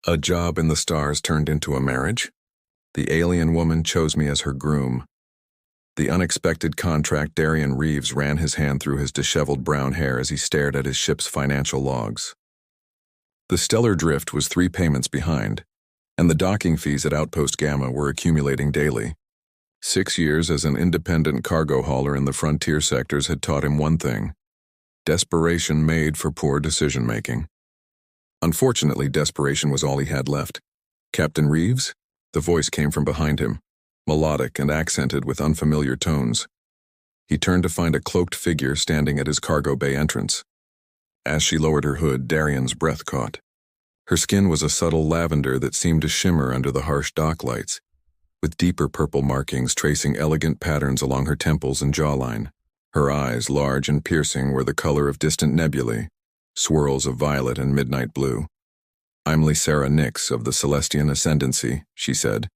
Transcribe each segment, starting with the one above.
A job in the stars turned into a marriage? The alien woman chose me as her groom. The unexpected contract. Darian Reeves ran his hand through his disheveled brown hair as he stared at his ship's financial logs. The stellar drift was 3 payments behind, and the docking fees at Outpost Gamma were accumulating daily. 6 years as an independent cargo hauler in the frontier sectors had taught him one thing: desperation made for poor decision-making. Unfortunately, desperation was all he had left. "Captain Reeves?" The voice came from behind him, melodic and accented with unfamiliar tones. He turned to find a cloaked figure standing at his cargo bay entrance. As she lowered her hood, Darian's breath caught. Her skin was a subtle lavender that seemed to shimmer under the harsh dock lights, with deeper purple markings tracing elegant patterns along her temples and jawline. Her eyes, large and piercing, were the color of distant nebulae, swirls of violet and midnight blue. "I'm Lysara Nix of the Celestian Ascendancy," she said,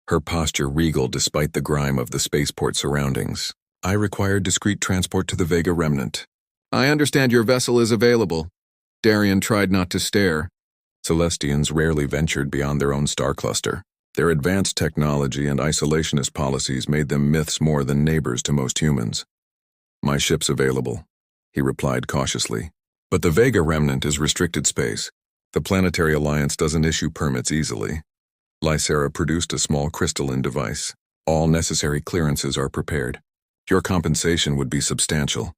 her posture regal despite the grime of the spaceport surroundings. "I require discreet transport to the Vega Remnant." "I understand your vessel is available." Darian tried not to stare. Celestians rarely ventured beyond their own star cluster. Their advanced technology and isolationist policies made them myths more than neighbors to most humans. "My ship's available," he replied cautiously. "But the Vega Remnant is restricted space. The Planetary Alliance doesn't issue permits easily." Lysara produced a small crystalline device. "All necessary clearances are prepared. Your compensation would be substantial."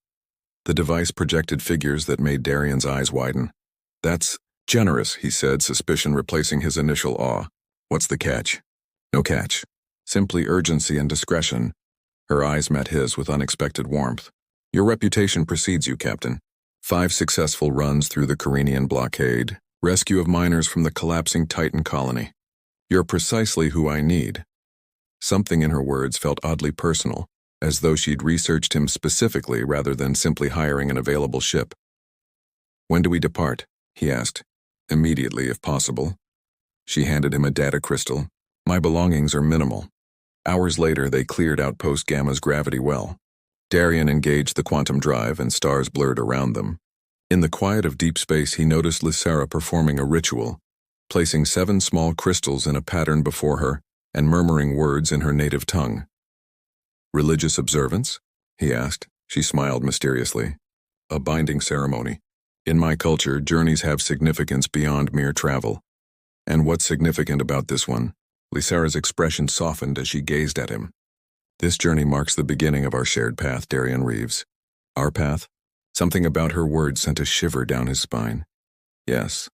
The device projected figures that made Darian's eyes widen. "That's generous," he said, suspicion replacing his initial awe. "What's the catch?" "No catch. Simply urgency and discretion." Her eyes met his with unexpected warmth. "Your reputation precedes you, Captain. 5 successful runs through the Carinian blockade, rescue of miners from the collapsing Titan colony. You're precisely who I need." Something in her words felt oddly personal, as though she'd researched him specifically rather than simply hiring an available ship. "When do we depart?" he asked. "Immediately, if possible." She handed him a data crystal. "My belongings are minimal." Hours later, they cleared Outpost Gamma's gravity well. Darian engaged the quantum drive and stars blurred around them. In the quiet of deep space, he noticed Lysara performing a ritual, placing 7 small crystals in a pattern before her and murmuring words in her native tongue. "Religious observance?" he asked. She smiled mysteriously. "A binding ceremony. In my culture, journeys have significance beyond mere travel." "And what's significant about this one?" Lysara's expression softened as she gazed at him. "This journey marks the beginning of our shared path, Darian Reeves." "Our path?" Something about her words sent a shiver down his spine. "Yes.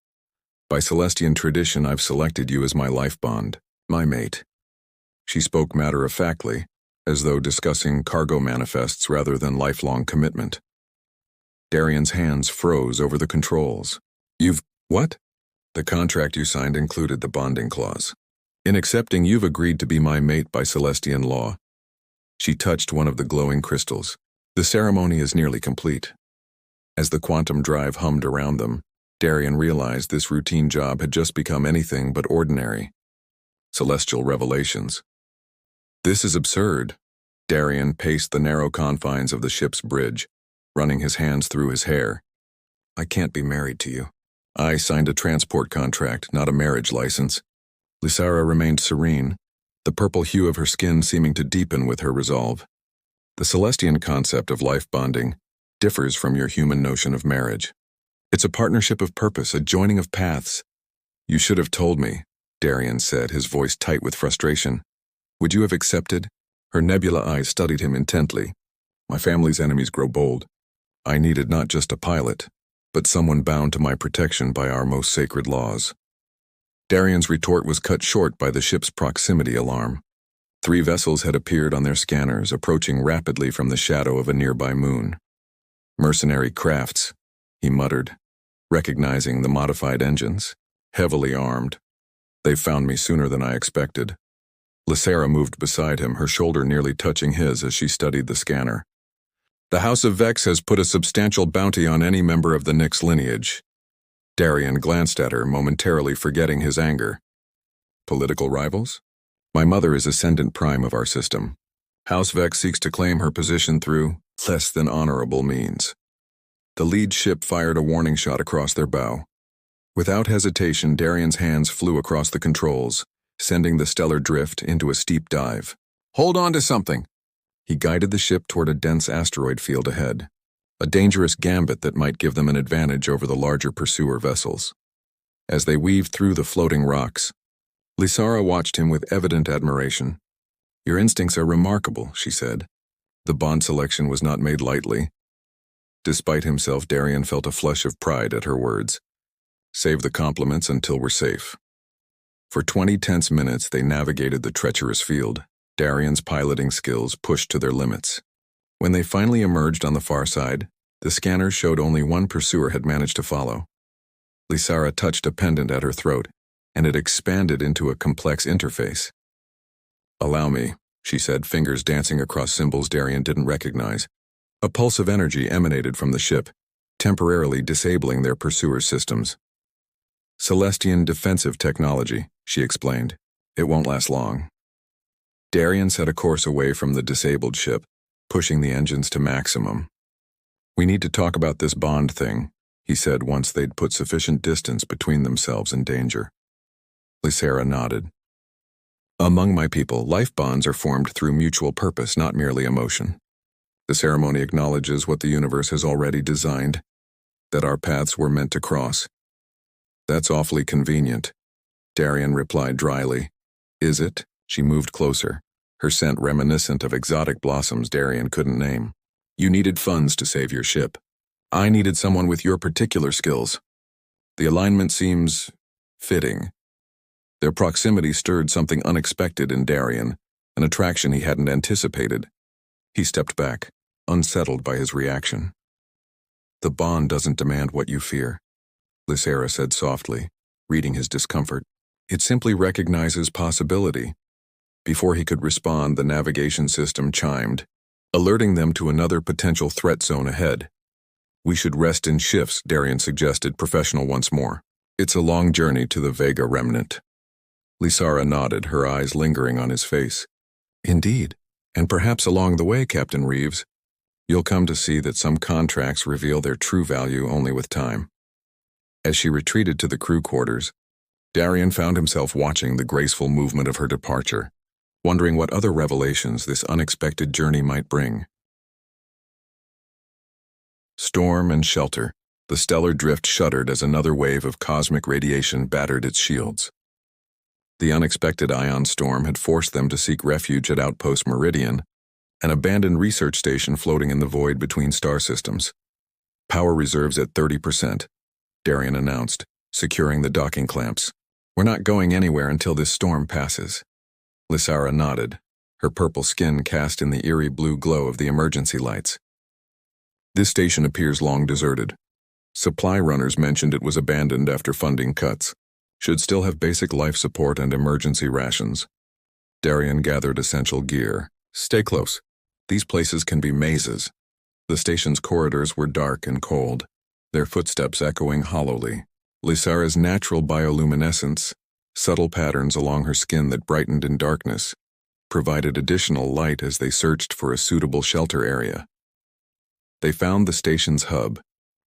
By Celestian tradition, I've selected you as my life bond, my mate." She spoke matter-of-factly, as though discussing cargo manifests rather than lifelong commitment. Darian's hands froze over the controls. "What?" "The contract you signed included the bonding clause. In accepting, you've agreed to be my mate by Celestian law." She touched one of the glowing crystals. "The ceremony is nearly complete." As the quantum drive hummed around them, Darian realized this routine job had just become anything but ordinary. Celestial revelations. "This is absurd." Darian paced the narrow confines of the ship's bridge, running his hands through his hair. "I can't be married to you. I signed a transport contract, not a marriage license." Lysara remained serene, the purple hue of her skin seeming to deepen with her resolve. "The Celestian concept of life bonding differs from your human notion of marriage. It's a partnership of purpose, a joining of paths." "You should have told me," Darian said, his voice tight with frustration. "Would you have accepted?" Her nebula eyes studied him intently. "My family's enemies grow bold. I needed not just a pilot, but someone bound to my protection by our most sacred laws." Darian's retort was cut short by the ship's proximity alarm. 3 vessels had appeared on their scanners, approaching rapidly from the shadow of a nearby moon. "Mercenary crafts," he muttered, recognizing the modified engines, heavily armed. "They found me sooner than I expected." Lysara moved beside him, her shoulder nearly touching his as she studied the scanner. "The House of Vex has put a substantial bounty on any member of the Nix lineage." Darian glanced at her, momentarily forgetting his anger. "Political rivals? My mother is Ascendant Prime of our system. House Vex seeks to claim her position through less than honorable means." The lead ship fired a warning shot across their bow. Without hesitation, Darian's hands flew across the controls, sending the stellar drift into a steep dive. "Hold on to something!" He guided the ship toward a dense asteroid field ahead, a dangerous gambit that might give them an advantage over the larger pursuer vessels. As they weaved through the floating rocks, Lysara watched him with evident admiration. "Your instincts are remarkable," she said. The bond selection was not made lightly. Despite himself, Darian felt a flush of pride at her words. "Save the compliments until we're safe." For 20 tense minutes, they navigated the treacherous field, Darian's piloting skills pushed to their limits. When they finally emerged on the far side, the scanners showed only one pursuer had managed to follow. Lysara touched a pendant at her throat, and it expanded into a complex interface. "Allow me," she said, fingers dancing across symbols Darian didn't recognize. A pulse of energy emanated from the ship, temporarily disabling their pursuer systems. "Celestian defensive technology," she explained. "It won't last long." Darian set a course away from the disabled ship, pushing the engines to maximum. "We need to talk about this bond thing," he said once they'd put sufficient distance between themselves and danger. Lysara nodded. "Among my people, life bonds are formed through mutual purpose, not merely emotion. The ceremony acknowledges what the universe has already designed, that our paths were meant to cross." "That's awfully convenient," Darian replied dryly. "Is it?" She moved closer, her scent reminiscent of exotic blossoms Darian couldn't name. "You needed funds to save your ship. I needed someone with your particular skills. The alignment seems fitting." Their proximity stirred something unexpected in Darian, an attraction he hadn't anticipated. He stepped back, unsettled by his reaction. "The bond doesn't demand what you fear," Lysara said softly, reading his discomfort. "It simply recognizes possibility." Before he could respond, the navigation system chimed, alerting them to another potential threat zone ahead. "We should rest in shifts," Darian suggested, professional once more. "It's a long journey to the Vega remnant." Lysara nodded, her eyes lingering on his face. "Indeed, and perhaps along the way, Captain Reeves, you'll come to see that some contracts reveal their true value only with time." As she retreated to the crew quarters, Darian found himself watching the graceful movement of her departure, wondering what other revelations this unexpected journey might bring. Storm and shelter. The stellar drift shuddered as another wave of cosmic radiation battered its shields. The unexpected ion storm had forced them to seek refuge at Outpost Meridian, an abandoned research station floating in the void between star systems. "Power reserves at 30%, Darian announced, securing the docking clamps. "We're not going anywhere until this storm passes." Lysara nodded, her purple skin cast in the eerie blue glow of the emergency lights. "This station appears long deserted. Supply runners mentioned it was abandoned after funding cuts. Should still have basic life support and emergency rations." Darian gathered essential gear. "Stay close. These places can be mazes." The station's corridors were dark and cold, their footsteps echoing hollowly. Lysara's natural bioluminescence, subtle patterns along her skin that brightened in darkness, provided additional light as they searched for a suitable shelter area. They found the station's hub,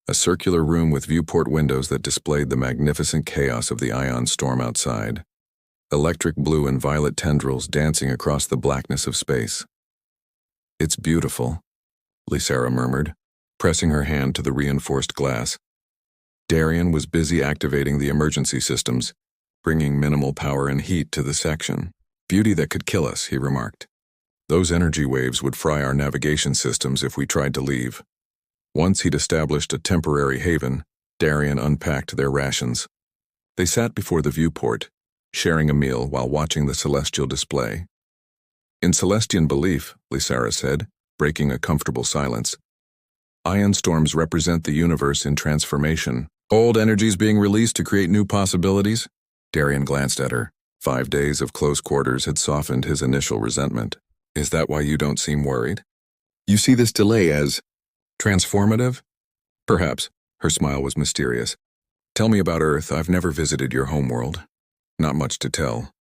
a circular room with viewport windows that displayed the magnificent chaos of the ion storm outside, electric blue and violet tendrils dancing across the blackness of space. "It's beautiful," Lysara murmured, pressing her hand to the reinforced glass. Darian was busy activating the emergency systems, bringing minimal power and heat to the section. "Beauty that could kill us," he remarked. "Those energy waves would fry our navigation systems if we tried to leave." Once he'd established a temporary haven, Darian unpacked their rations. They sat before the viewport, sharing a meal while watching the celestial display. "In Celestian belief," Lysara said, breaking a comfortable silence, "ion storms represent the universe in transformation. Old energies being released to create new possibilities?" Darian glanced at her. 5 days of close quarters had softened his initial resentment. "Is that why you don't seem worried? You see this delay as transformative?" "Perhaps." Her smile was mysterious. "Tell me about Earth. I've never visited your homeworld." "Not much to tell.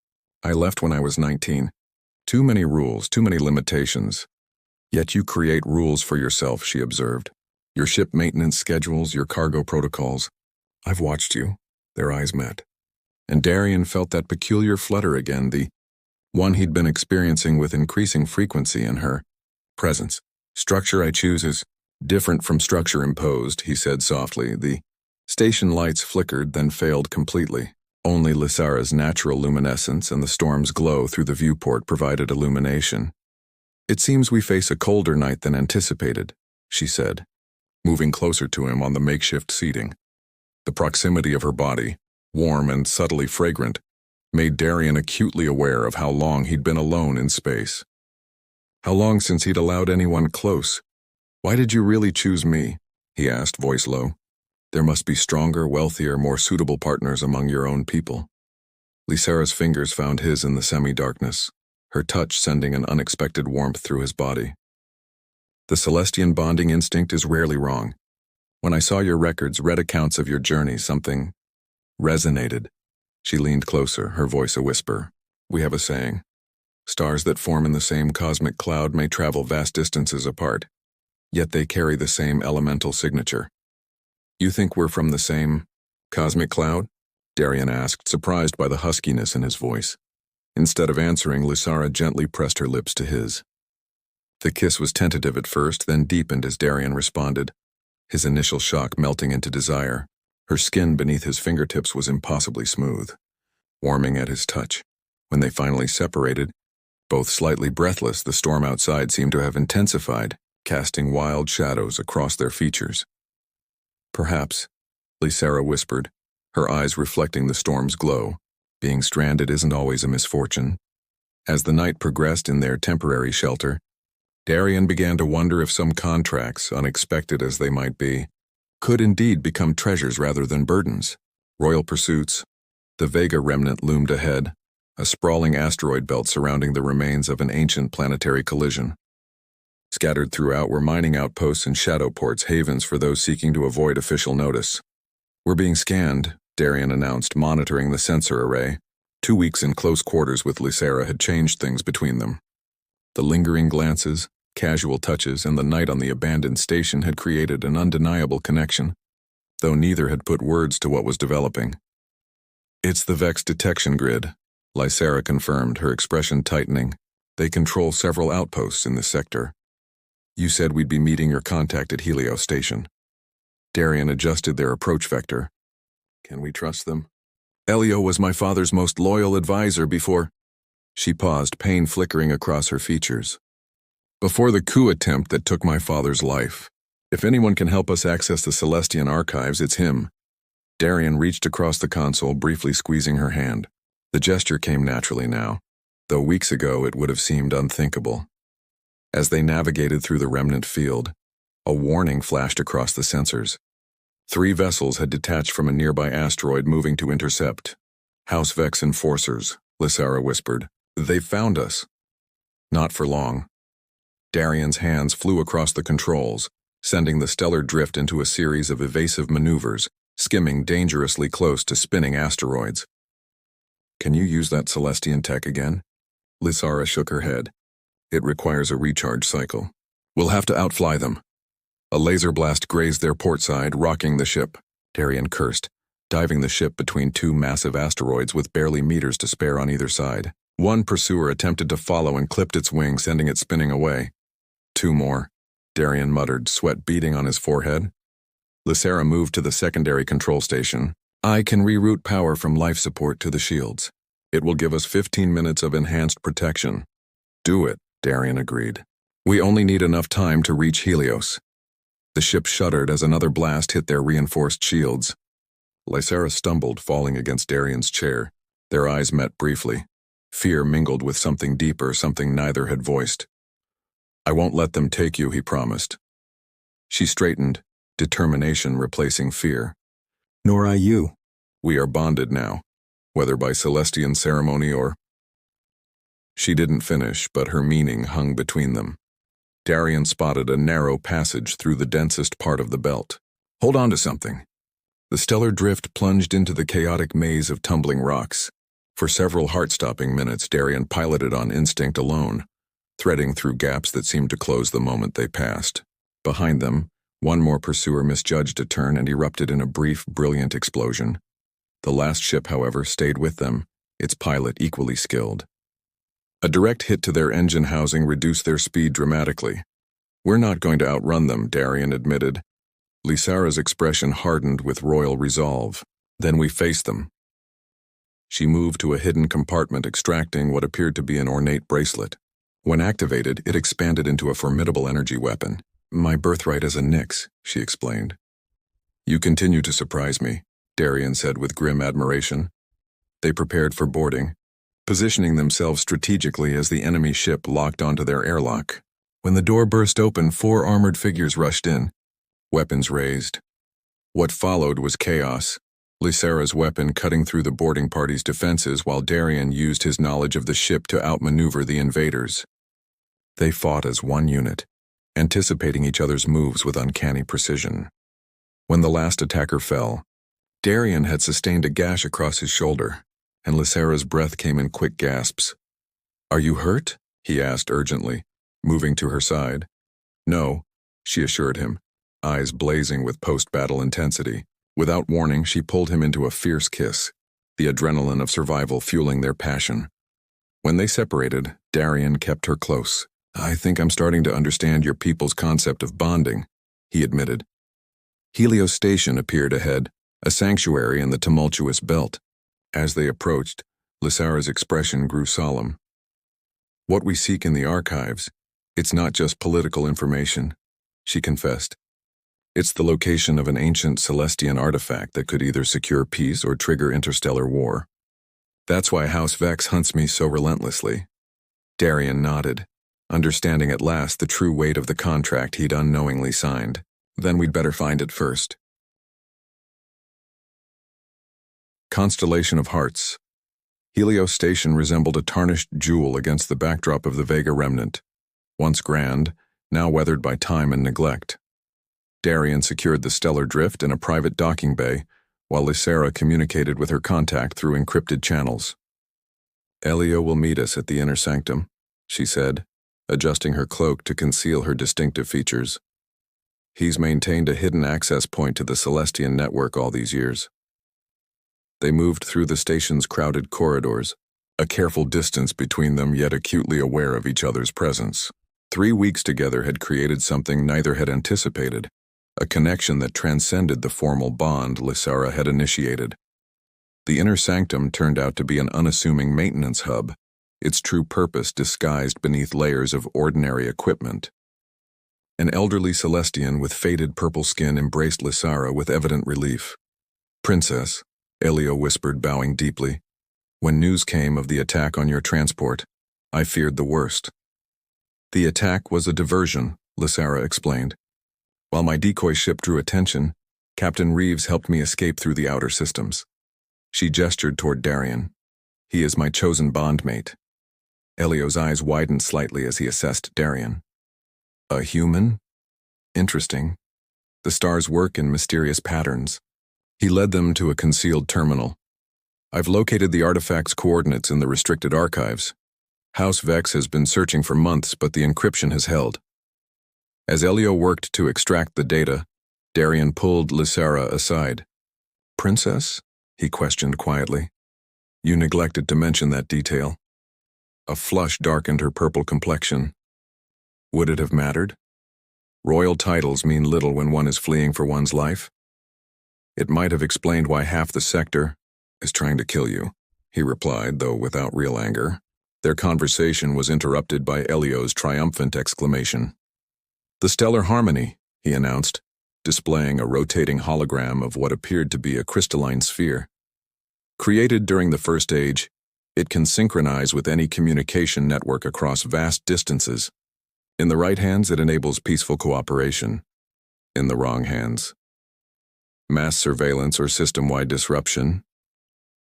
I left when I was 19. Too many rules, too many limitations. Yet you create rules for yourself," she observed. "Your ship maintenance schedules, your cargo protocols. I've watched you. Their eyes met, and Darian felt that peculiar flutter again, the one he'd been experiencing with increasing frequency in her presence. Structure I choose is different from structure imposed, he said softly. The station lights flickered, then failed completely. Only Lysara's natural luminescence and the storm's glow through the viewport provided illumination. It seems we face a colder night than anticipated, she said, moving closer to him on the makeshift seating. The proximity of her body, warm and subtly fragrant, made Darian acutely aware of how long he'd been alone in space. How long since he'd allowed anyone close? Why did you really choose me? He asked, voice low. There must be stronger, wealthier, more suitable partners among your own people. Lysara's fingers found his in the semi-darkness, her touch sending an unexpected warmth through his body. The Celestian bonding instinct is rarely wrong. When I saw your records, read accounts of your journey, something resonated. She leaned closer, her voice a whisper. We have a saying. Stars that form in the same cosmic cloud may travel vast distances apart, yet they carry the same elemental signature. You think we're from the same cosmic cloud? Darian asked, surprised by the huskiness in his voice. Instead of answering, Lysara gently pressed her lips to his. The kiss was tentative at first, then deepened as Darian responded, his initial shock melting into desire. Her skin beneath his fingertips was impossibly smooth, warming at his touch. When they finally separated, both slightly breathless, the storm outside seemed to have intensified, casting wild shadows across their features. Perhaps, Lysara whispered, her eyes reflecting the storm's glow. Being stranded isn't always a misfortune. As the night progressed in their temporary shelter, Darian began to wonder if some contracts, unexpected as they might be, could indeed become treasures rather than burdens. Royal pursuits. The Vega remnant loomed ahead, a sprawling asteroid belt surrounding the remains of an ancient planetary collision. Scattered throughout were mining outposts and shadow ports, havens for those seeking to avoid official notice. We're being scanned, Darian announced, monitoring the sensor array. 2 weeks in close quarters with Lysara had changed things between them. The lingering glances, casual touches, and the night on the abandoned station had created an undeniable connection, though neither had put words to what was developing. It's the Vex detection grid, Lysara confirmed, her expression tightening. They control several outposts in this sector. You said we'd be meeting your contact at Helios Station. Darian adjusted their approach vector. Can we trust them? Elio was my father's most loyal advisor before... She paused, pain flickering across her features. Before the coup attempt that took my father's life. If anyone can help us access the Celestian archives, it's him. Darian reached across the console, briefly squeezing her hand. The gesture came naturally now, though weeks ago it would have seemed unthinkable. As they navigated through the remnant field, a warning flashed across the sensors. 3 vessels had detached from a nearby asteroid moving to intercept. House Vex enforcers, Lysara whispered. They've found us. Not for long. Darian's hands flew across the controls, sending the stellar drift into a series of evasive maneuvers, skimming dangerously close to spinning asteroids. Can you use that Celestian tech again? Lysara shook her head. It requires a recharge cycle. We'll have to outfly them. A laser blast grazed their port side, rocking the ship. Darian cursed, diving the ship between 2 massive asteroids with barely meters to spare on either side. One pursuer attempted to follow and clipped its wing, sending it spinning away. 2 more, Darian muttered, sweat beading on his forehead. Lysara moved to the secondary control station. I can reroute power from life support to the shields. It will give us 15 minutes of enhanced protection. Do it, Darian agreed. We only need enough time to reach Helios. The ship shuddered as another blast hit their reinforced shields. Lysara stumbled, falling against Darian's chair. Their eyes met briefly. Fear mingled with something deeper, something neither had voiced. I won't let them take you, he promised. She straightened, determination replacing fear. Nor I you. We are bonded now, whether by Celestian ceremony or... She didn't finish, but her meaning hung between them. Darian spotted a narrow passage through the densest part of the belt. Hold on to something. The stellar drift plunged into the chaotic maze of tumbling rocks. For several heart-stopping minutes, Darian piloted on instinct alone, threading through gaps that seemed to close the moment they passed. Behind them, one more pursuer misjudged a turn and erupted in a brief, brilliant explosion. The last ship, however, stayed with them, its pilot equally skilled. A direct hit to their engine housing reduced their speed dramatically. "We're not going to outrun them," Darian admitted. Lysara's expression hardened with royal resolve. "Then we face them." She moved to a hidden compartment, extracting what appeared to be an ornate bracelet. When activated, it expanded into a formidable energy weapon. "My birthright as a Nyx," she explained. "You continue to surprise me," Darian said with grim admiration. They prepared for boarding, positioning themselves strategically as the enemy ship locked onto their airlock. When the door burst open, 4 armored figures rushed in, weapons raised. What followed was chaos, Lysara's weapon cutting through the boarding party's defenses while Darian used his knowledge of the ship to outmaneuver the invaders. They fought as one unit, anticipating each other's moves with uncanny precision. When the last attacker fell, Darian had sustained a gash across his shoulder, and Lysara's breath came in quick gasps. "Are you hurt?" he asked urgently, moving to her side. "No," she assured him, eyes blazing with post-battle intensity. Without warning, she pulled him into a fierce kiss, the adrenaline of survival fueling their passion. When they separated, Darian kept her close. "I think I'm starting to understand your people's concept of bonding," he admitted. Helios Station appeared ahead, a sanctuary in the tumultuous belt. As they approached, Lysara's expression grew solemn. "What we seek in the archives, it's not just political information," she confessed. "It's the location of an ancient Celestian artifact that could either secure peace or trigger interstellar war. That's why House Vex hunts me so relentlessly." Darian nodded, understanding at last the true weight of the contract he'd unknowingly signed. "Then we'd better find it first." Constellation of Hearts. Helios Station resembled a tarnished jewel against the backdrop of the Vega remnant, once grand, now weathered by time and neglect. Darian secured the stellar drift in a private docking bay, while Lysara communicated with her contact through encrypted channels. "Elio will meet us at the inner sanctum," she said, adjusting her cloak to conceal her distinctive features. "He's maintained a hidden access point to the Celestian network all these years." They moved through the station's crowded corridors, a careful distance between them yet acutely aware of each other's presence. 3 weeks together had created something neither had anticipated, a connection that transcended the formal bond Lysara had initiated. The inner sanctum turned out to be an unassuming maintenance hub, its true purpose disguised beneath layers of ordinary equipment. An elderly Celestian with faded purple skin embraced Lysara with evident relief. "Princess," Elio whispered, bowing deeply, "when news came of the attack on your transport, I feared the worst." "The attack was a diversion," Lysara explained. "While my decoy ship drew attention, Captain Reeves helped me escape through the outer systems." She gestured toward Darian. "He is my chosen bondmate." Elio's eyes widened slightly as he assessed Darian. "A human? Interesting. The stars work in mysterious patterns." He led them to a concealed terminal. "I've located the artifact's coordinates in the restricted archives. House Vex has been searching for months, but the encryption has held." As Elio worked to extract the data, Darian pulled Lysara aside. "Princess?" he questioned quietly. "You neglected to mention that detail." A flush darkened her purple complexion. Would it have mattered? Royal titles mean little when one is fleeing for one's life. "It might have explained why half the sector is trying to kill you," he replied, though without real anger. Their conversation was interrupted by Elio's triumphant exclamation. "The stellar harmony," he announced, displaying a rotating hologram of what appeared to be a crystalline sphere. "Created during the First Age, it can synchronize with any communication network across vast distances. In the right hands, it enables peaceful cooperation. In the wrong hands, mass surveillance or system-wide disruption."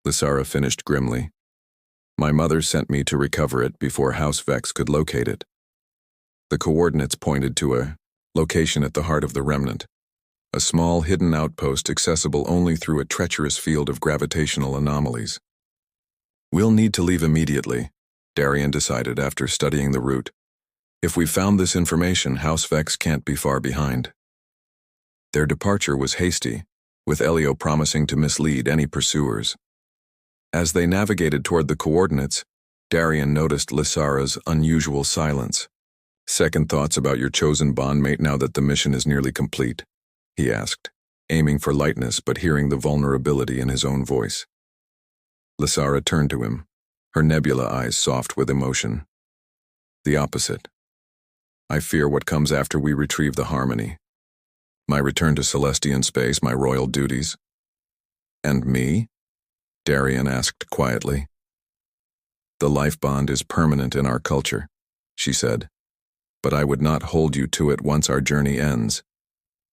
Lysara finished grimly. "My mother sent me to recover it before House Vex could locate it." The coordinates pointed to a location at the heart of the remnant, a small hidden outpost accessible only through a treacherous field of gravitational anomalies. "We'll need to leave immediately," Darian decided after studying the route. "If we've found this information, House Vex can't be far behind." Their departure was hasty, with Elio promising to mislead any pursuers. As they navigated toward the coordinates, Darian noticed Lysara's unusual silence. "Second thoughts about your chosen bondmate now that the mission is nearly complete?" he asked, aiming for lightness but hearing the vulnerability in his own voice. Lysara turned to him, her nebula eyes soft with emotion. "The opposite. I fear what comes after we retrieve the harmony. My return to Celestian space, my royal duties." "And me?" Darian asked quietly. "The life bond is permanent in our culture," she said, "but I would not hold you to it once our journey ends.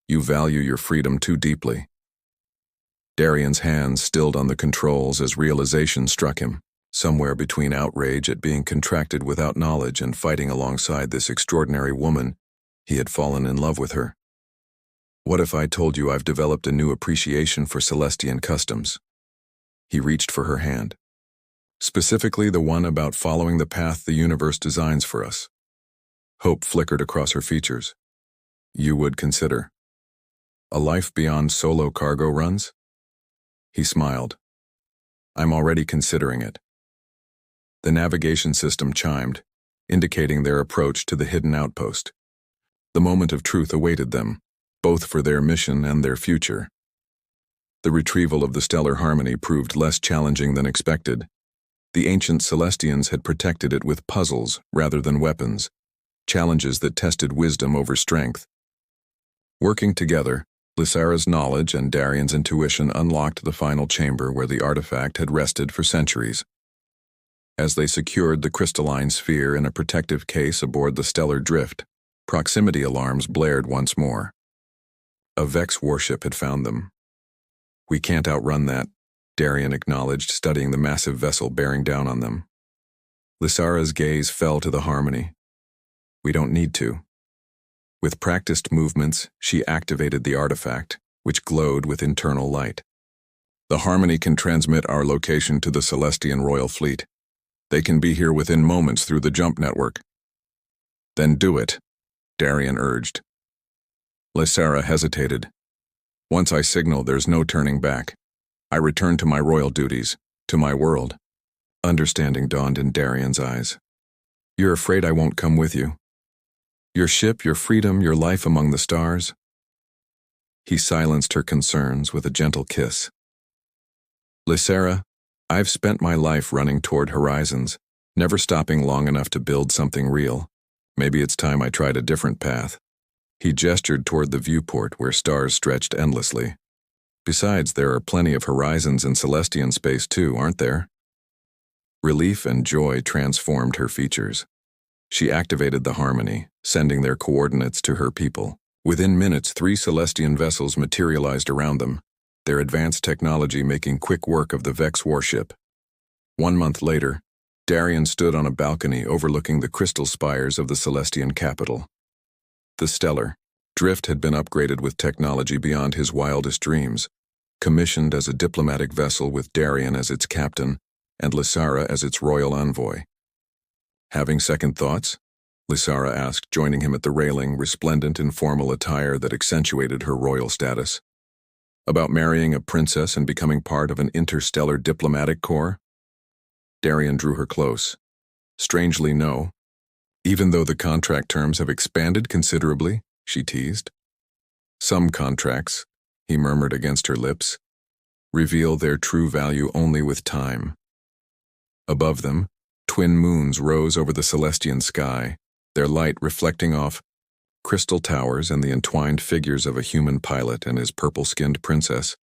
You value your freedom too deeply." Darian's hands stilled on the controls as realization struck him, somewhere between outrage at being contracted without knowledge and fighting alongside this extraordinary woman. He had fallen in love with her. "What if I told you I've developed a new appreciation for Celestian customs?" He reached for her hand. "Specifically the one about following the path the universe designs for us." Hope flickered across her features. "You would consider a life beyond solo cargo runs?" He smiled. "I'm already considering it." The navigation system chimed, indicating their approach to the hidden outpost. The moment of truth awaited them, both for their mission and their future. The retrieval of the stellar harmony proved less challenging than expected. The ancient Celestians had protected it with puzzles rather than weapons, challenges that tested wisdom over strength. Working together, Lysara's knowledge and Darian's intuition unlocked the final chamber where the artifact had rested for centuries. As they secured the crystalline sphere in a protective case aboard the stellar drift, proximity alarms blared once more. A Vex warship had found them. "We can't outrun that," Darian acknowledged, studying the massive vessel bearing down on them. Lysara's gaze fell to the harmony. "We don't need to." With practiced movements, she activated the artifact, which glowed with internal light. "The harmony can transmit our location to the Celestian Royal Fleet. They can be here within moments through the jump network." "Then do it," Darian urged. Lysara hesitated. "Once I signal, there's no turning back. I return to my royal duties, to my world." Understanding dawned in Darian's eyes. "You're afraid I won't come with you? Your ship, your freedom, your life among the stars?" He silenced her concerns with a gentle kiss. "Lysara, I've spent my life running toward horizons, never stopping long enough to build something real. Maybe it's time I tried a different path." He gestured toward the viewport where stars stretched endlessly. "Besides, there are plenty of horizons in Celestian space too, aren't there?" Relief and joy transformed her features. She activated the harmony, sending their coordinates to her people. Within minutes, 3 Celestian vessels materialized around them, their advanced technology making quick work of the Vex warship. 1 month later, Darian stood on a balcony overlooking the crystal spires of the Celestian capital. The stellar drift had been upgraded with technology beyond his wildest dreams, commissioned as a diplomatic vessel with Darian as its captain and Lysara as its royal envoy. "Having second thoughts?" Lysara asked, joining him at the railing, resplendent in formal attire that accentuated her royal status. "About marrying a princess and becoming part of an interstellar diplomatic corps?" Darian drew her close. "Strangely, no. Even though the contract terms have expanded considerably," she teased. "Some contracts," he murmured against her lips, "reveal their true value only with time." Above them, twin moons rose over the Celestian sky, their light reflecting off crystal towers and the entwined figures of a human pilot and his purple-skinned princess,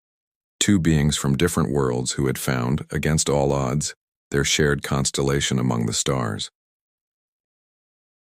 2 beings from different worlds who had found, against all odds, their shared constellation among the stars.